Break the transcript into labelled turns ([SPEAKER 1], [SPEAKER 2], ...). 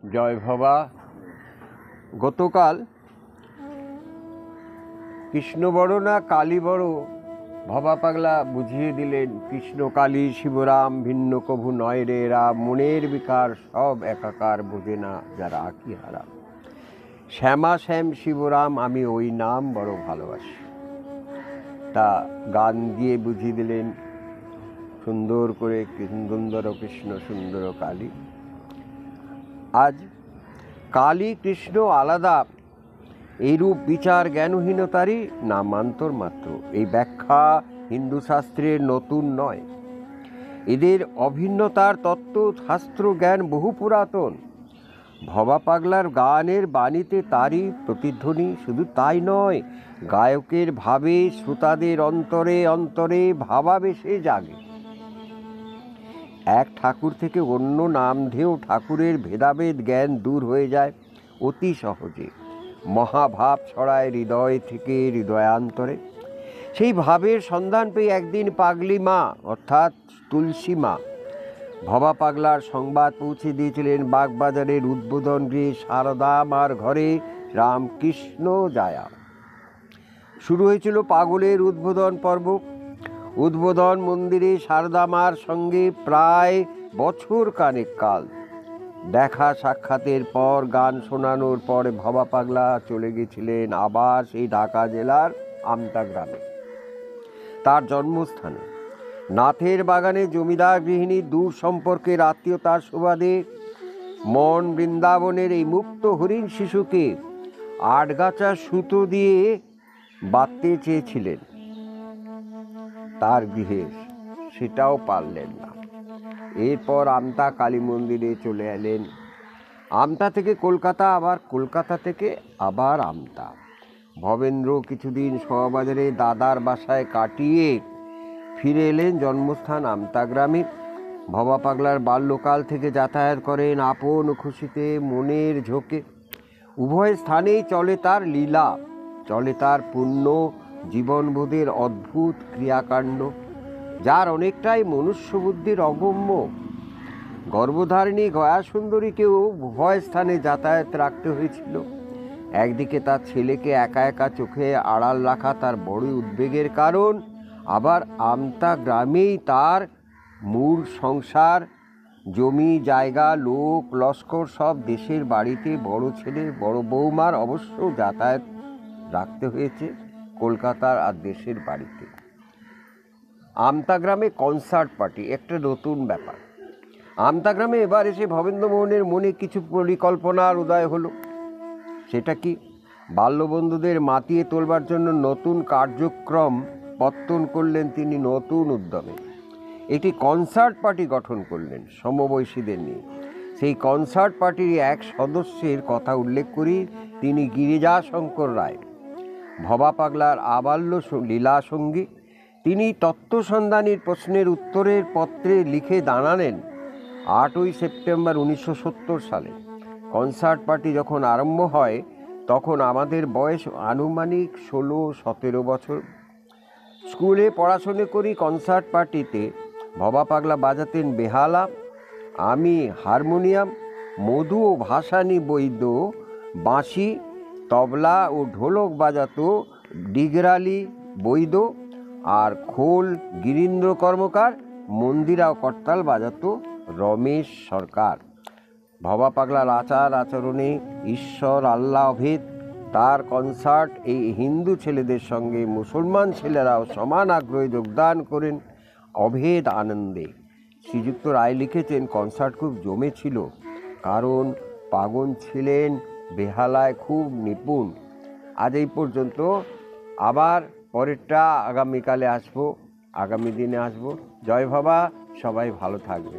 [SPEAKER 1] জয় ভবা। গতকাল কৃষ্ণ বড় না কালী বড় ভবা পাগলা বুঝিয়ে দিলেন, কৃষ্ণ কালী শিবরাম ভিন্ন কভু নয় রে রাম, মনের বিকার সব একাকার, বোঝে না যারা আঁকি হারাম। শ্যামা শ্যাম শিবরাম আমি ওই নাম বড় ভালোবাসি। তা গান দিয়ে বুঝিয়ে দিলেন সুন্দর করে, সুন্দর কৃষ্ণ সুন্দর কালী। আজ কালী কৃষ্ণ আলাদা এইরূপ বিচার জ্ঞানহীনতারই নামান্তর মাত্র। এই ব্যাখ্যা হিন্দু শাস্ত্রের নতুন নয়, এদের অভিন্নতার তত্ত্ব শাস্ত্র জ্ঞান বহু পুরাতন। ভবা পাগলার গানের বাণীতে তারই প্রতিধ্বনি। শুধু তাই নয়, গায়কের ভাবে শ্রোতাদের অন্তরে অন্তরে ভাবাবেশে জাগে। এক ঠাকুর থেকে অন্য নামধেয় ঠাকুরের ভেদাভেদ জ্ঞান দূর হয়ে যায় অতি সহজে। মহাভাব ছড়ায় হৃদয় থেকে হৃদয়ান্তরে। সেই ভাবের সন্ধান পেয়ে একদিন পাগলি মা অর্থাৎ তুলসী মা ভবা পাগলার সংবাদ পৌঁছে দিয়েছিলেন বাগবাজারের উদ্বোধন গৃহে সারদা মার ঘরে রামকৃষ্ণ জায়া। শুরু হয়েছিল পাগলের উদ্বোধন পর্ব। উদ্বোধন মন্দিরে সারদা মার সঙ্গে প্রায় বছর কানেক কাল দেখা সাক্ষাতের পর, গান শোনানোর পরে ভবা পাগলা চলে গেছিলেন আবার সেই ঢাকা জেলার আমতা গ্রামে, তার জন্মস্থানে। নাথের বাগানে জমিদার গৃহিণীর দূর সম্পর্কের আত্মীয়তার সুবাদে মন বৃন্দাবনের এই মুক্ত হরিণ শিশুকে আটগাছা সুতো দিয়ে বাঁধতে চেয়েছিলেন তার গৃহে, সেটাও পারলেন না। এরপর আমতা কালী মন্দিরে চলে এলেন। আমতা থেকে কলকাতা, আবার কলকাতা থেকে আবার আমতা। ভবেন্দ্র কিছুদিন শোয়াবাজারে দাদার বাসায় কাটিয়ে ফিরে এলেন জন্মস্থান আমতা গ্রামে। ভবা পাগলার বাল্যকাল থেকে যাতায়াত করেন আপন খুশিতে, মনের ঝোঁকে। উভয় স্থানেই চলে তার লীলা, চলে তার পুণ্য জীবনবোধের অদ্ভুত ক্রিয়াকাণ্ড, যার অনেকটাই মনুষ্যবুদ্ধির অগম্য। গর্ভধারিণী গয়া সুন্দরীকেও উভয় স্থানে যাতায়াত রাখতে হয়েছিল। একদিকে তার ছেলেকে একা একা চোখে আড়াল রাখা তার বড়ই উদ্বেগের কারণ, আবার আমতা গ্রামেই তার মূল সংসার, জমি জায়গা লোক লস্কর সব দেশের বাড়িতে। বড় ছেলে বড় বৌমার অবশ্য যাতায়াত রাখতে হয়েছে কলকাতার আর দেশের বাড়িতে। আমতা গ্রামে কনসার্ট পার্টি একটা নতুন ব্যাপার। আমতা গ্রামে এবার এসে ভবেন্দ্রমোহনের মনে কিছু পরিকল্পনার উদয় হলো। সেটা কি? বাল্যবন্ধুদের মাতিয়ে তোলবার জন্য নতুন কার্যক্রম পত্তন করলেন তিনি নতুন উদ্যমে। একটি কনসার্ট পার্টি গঠন করলেন সমবয়সীদের নিয়ে। সেই কনসার্ট পার্টির এক সদস্যের কথা উল্লেখ করি, তিনি গিরিজাশঙ্কর রায়, ভবা পাগলার আবাল্য লীলা সঙ্গী। তিনি তত্ত্বসন্ধানীর প্রশ্নের উত্তরের পত্রে লিখে জানালেন 8ই সেপ্টেম্বর 1970 সালে কনসার্ট পার্টি যখন আরম্ভ হয় তখন আমাদের বয়স আনুমানিক 16-17 বছর। স্কুলে পড়াশোনা করি। কনসার্ট পার্টিতে ভবা পাগলা বাজাতেন বেহালা, আমি হারমোনিয়াম, মধু ও ভাসানী বৈদ্য বাঁশি, তবলা ও ঢোলক বাজাতো ডিগরালি বৈদ্য, আর খোল গিরীন্দ্র কর্মকার, মন্দিরা ও করতাল বাজাতো রমেশ সরকার। ভবা পাগলার আচার আচরণে ঈশ্বর আল্লাহ ভেদ। তার কনসার্ট এই হিন্দু ছেলেদের সঙ্গে মুসলমান ছেলেরাও সমান আগ্রহে যোগদান করেন অভেদ আনন্দে। শ্রীযুক্ত রায় লিখেছেন, কনসার্ট খুব জমেছিল, কারণ পাগল ছিলেন বেহালায় খুব নিপুণ। আজ এই পর্যন্ত। আবার পরেরটা আগামীকালে আসবো, আগামী দিনে আসবো। জয় ভবা, সবাই ভালো থাকবে।